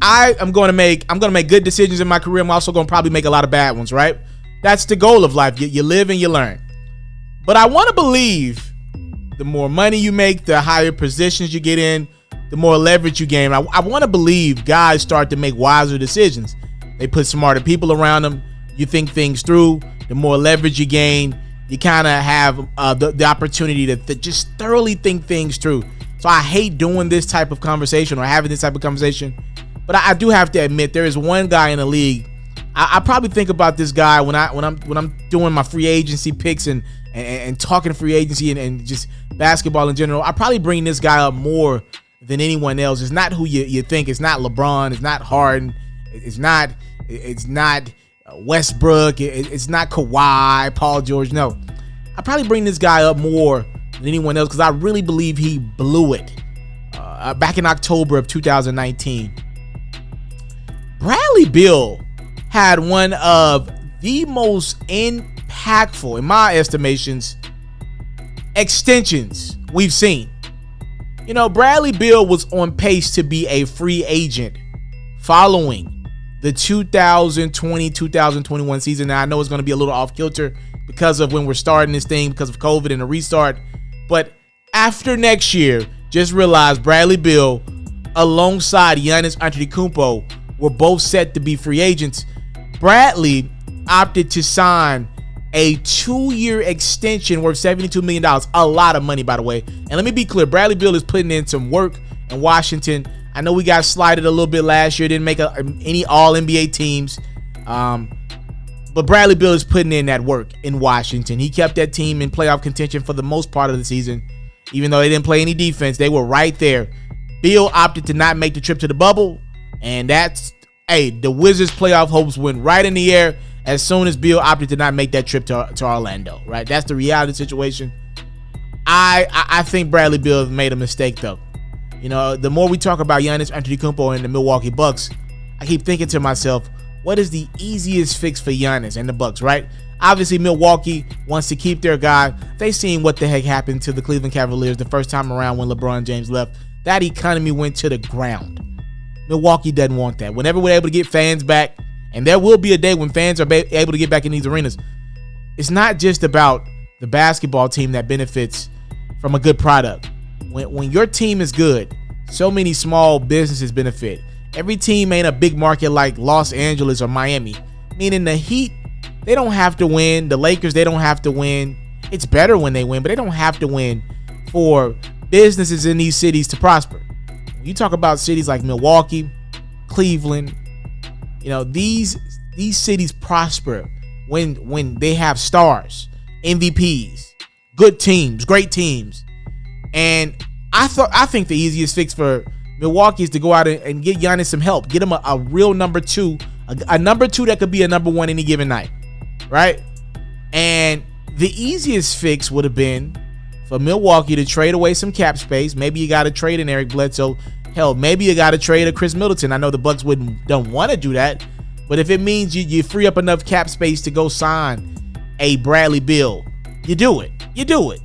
I'm gonna make good decisions in my career. I'm also gonna probably make a lot of bad ones, right? That's the goal of life. You live and you learn. But I want to believe the more money you make, the higher positions you get in, the more leverage you gain. I want to believe guys start to make wiser decisions. They put smarter people around them. You think things through. The more leverage you gain, you kind of have the opportunity to just thoroughly think things through. So I hate doing this type of conversation or having this type of conversation. But I do have to admit, there is one guy in the league. I probably think about this guy when I'm doing my free agency picks and talking free agency and just basketball in general. I probably bring this guy up more than anyone else. It's not who you think. It's not LeBron. It's not Harden. It's not Westbrook. It's not Kawhi, Paul George. No, I probably bring this guy up more than anyone else because I really believe he blew it back in October of 2019. Bradley Beal had one of the most impactful, in my estimations, extensions we've seen. You know, Bradley Beal was on pace to be a free agent following the 2020-2021 season. Now, I know it's going to be a little off kilter because of when we're starting this thing, because of COVID and the restart. But after next year, just realize Bradley Beal alongside Giannis Antetokounmpo were both set to be free agents. Bradley opted to sign a 2-year extension worth $72 million. A lot of money, by the way. And let me be clear, Bradley Beal is putting in some work in Washington. I know we got slighted a little bit last year, didn't make any All-NBA teams. But Bradley Beal is putting in that work in Washington. He kept that team in playoff contention for the most part of the season. Even though they didn't play any defense, they were right there. Beal opted to not make the trip to the bubble. And the Wizards' playoff hopes went right in the air as soon as Beal opted to not make that trip to Orlando, right? That's the reality situation. I think Bradley Beal made a mistake, though. You know, the more we talk about Giannis Antetokounmpo and the Milwaukee Bucks, I keep thinking to myself, what is the easiest fix for Giannis and the Bucks, right? Obviously, Milwaukee wants to keep their guy. They seen what the heck happened to the Cleveland Cavaliers the first time around when LeBron James left. That economy went to the ground. Milwaukee doesn't want that. Whenever we're able to get fans back, and there will be a day when fans are able to get back in these arenas, it's not just about the basketball team that benefits from a good product. When your team is good, so many small businesses benefit. Every team ain't a big market like Los Angeles or Miami. Meaning the Heat, they don't have to win. The Lakers, they don't have to win. It's better when they win, but they don't have to win for businesses in these cities to prosper. When you talk about cities like Milwaukee, Cleveland, you know, these cities prosper when they have stars, MVPs, good teams, great teams. And I think the easiest fix for Milwaukee is to go out and get Giannis some help. Get him a real number two, a number two that could be a number one any given night, right? And the easiest fix would have been for Milwaukee to trade away some cap space. Maybe you got to trade an Eric Bledsoe. Hell, maybe you got to trade a Chris Middleton. I know the Bucks don't want to do that, but if it means you free up enough cap space to go sign a Bradley Beal, you do it. You do it.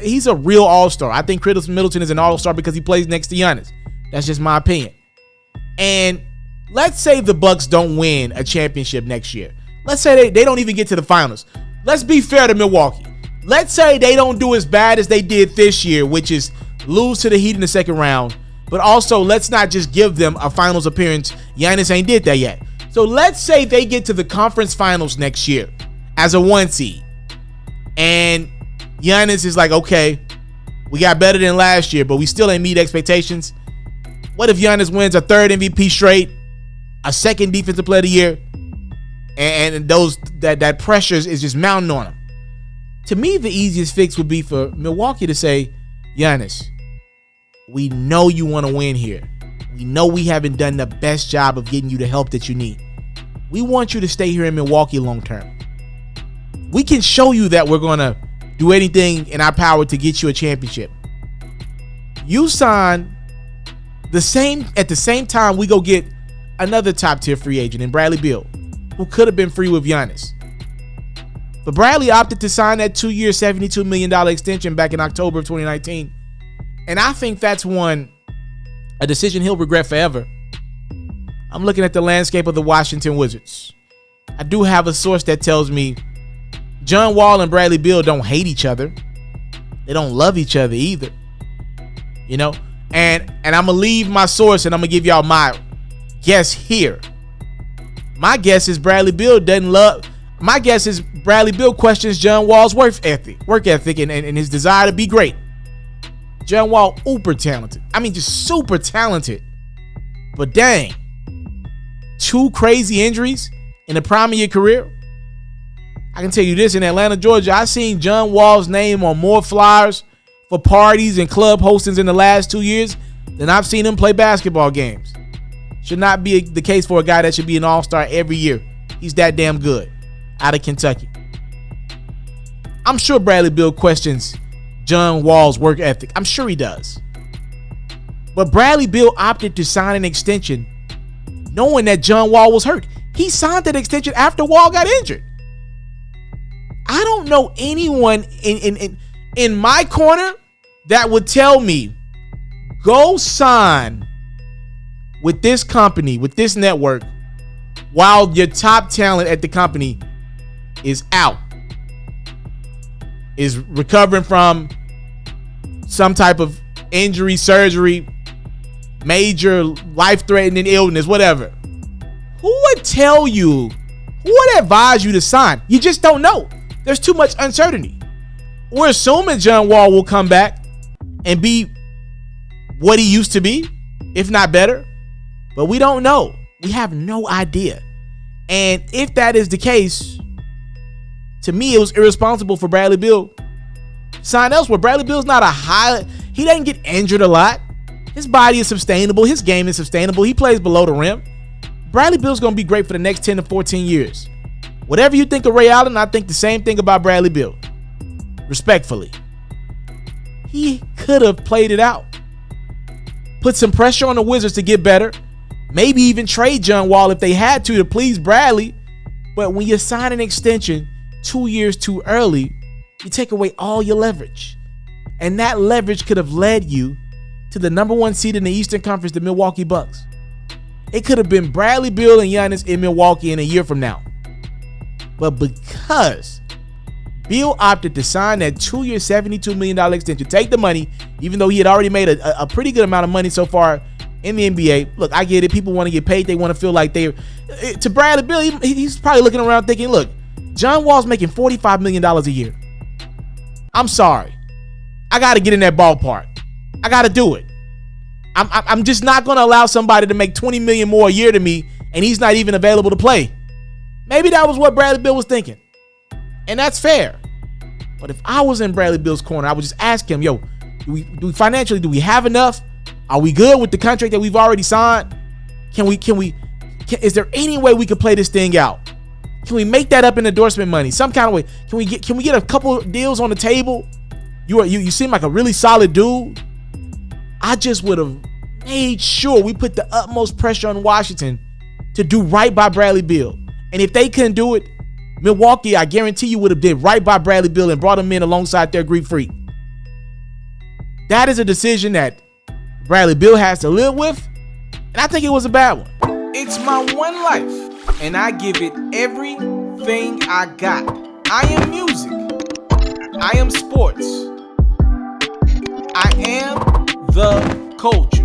He's a real all-star. I think Chris Middleton is an all-star because he plays next to Giannis. That's just my opinion. And let's say the Bucks don't win a championship next year. Let's say they don't even get to the finals. Let's be fair to Milwaukee. Let's say they don't do as bad as they did this year, which is lose to the Heat in the second round. But also, let's not just give them a finals appearance. Giannis ain't did that yet. So let's say they get to the conference finals next year as a 1 seed. And Giannis is like, okay, we got better than last year, but we still ain't meet expectations. What if Giannis wins a third MVP straight, a second defensive player of the year, and that pressure is just mounting on him? To me, the easiest fix would be for Milwaukee to say, Giannis, we know you want to win here. We know we haven't done the best job of getting you the help that you need. We want you to stay here in Milwaukee long term. We can show you that we're going to do anything in our power to get you a championship. You sign at the same time we go get another top tier free agent in Bradley Beal, who could have been free with Giannis. But Bradley opted to sign that 2-year, $72 million extension back in October of 2019. And I think that's a decision he'll regret forever. I'm looking at the landscape of the Washington Wizards. I do have a source that tells me John Wall and Bradley Beal don't hate each other. They don't love each other either. You know? And I'm going to leave my source and I'm going to give y'all my guess here. My guess is Bradley Beal questions John Wall's work ethic and his desire to be great. John Wall, uber talented. I mean, just super talented. But dang, 2 crazy injuries in the prime of your career. I can tell you this, in Atlanta, Georgia, I seen John Wall's name on more flyers for parties and club hostings in the last 2 years than I've seen him play basketball games. Should not be the case for a guy that should be an all-star every year. He's that damn good out of Kentucky. I'm sure Bradley Beal questions John Wall's work ethic. I'm sure he does. But Bradley Beal opted to sign an extension knowing that John Wall was hurt. He signed that extension after Wall got injured. I don't know anyone in my corner that would tell me, go sign with this company, with this network, while your top talent at the company is out, is recovering from some type of injury, surgery, major life-threatening illness, whatever. Who would tell you, who would advise you to sign? You just don't know. There's too much uncertainty. We're assuming John Wall will come back and be what he used to be, if not better. But we don't know. We have no idea. And if that is the case, to me, it was irresponsible for Bradley Beal to sign elsewhere. Bradley Beal's not he doesn't get injured a lot. His body is sustainable. His game is sustainable. He plays below the rim. Bradley Beal's going to be great for the next 10 to 14 years. Whatever you think of Ray Allen, I think the same thing about Bradley Beal. Respectfully. He could have played it out. Put some pressure on the Wizards to get better. Maybe even trade John Wall if they had to please Bradley. But when you sign an extension 2 years too early, you take away all your leverage. And that leverage could have led you to the number 1 seed in the Eastern Conference, the Milwaukee Bucks. It could have been Bradley Beal and Giannis in Milwaukee in a year from now. But because Beal opted to sign that 2-year, $72 million extension, take the money, even though he had already made a pretty good amount of money so far in the NBA. Look, I get it. People want to get paid. They want to feel like they're... To Bradley Beal, he's probably looking around thinking, look, John Wall's making $45 million a year. I'm sorry. I got to get in that ballpark. I got to do it. I'm just not going to allow somebody to make $20 million more a year to me, and he's not even available to play. Maybe that was what Bradley Beal was thinking. And that's fair. But if I was in Bradley Beal's corner, I would just ask him, yo, do we financially, do we have enough? Are we good with the contract that we've already signed? Is there any way we could play this thing out? Can we make that up in endorsement money? Some kind of way. Can we get a couple deals on the table? You seem like a really solid dude. I just would have made sure we put the utmost pressure on Washington to do right by Bradley Beal. And if they couldn't do it, Milwaukee, I guarantee you, would have did right by Bradley Beal and brought him in alongside their Greek freak. That is a decision that Bradley Beal has to live with, and I think it was a bad one. It's my one life, and I give it everything I got. I am music. I am sports. I am the culture.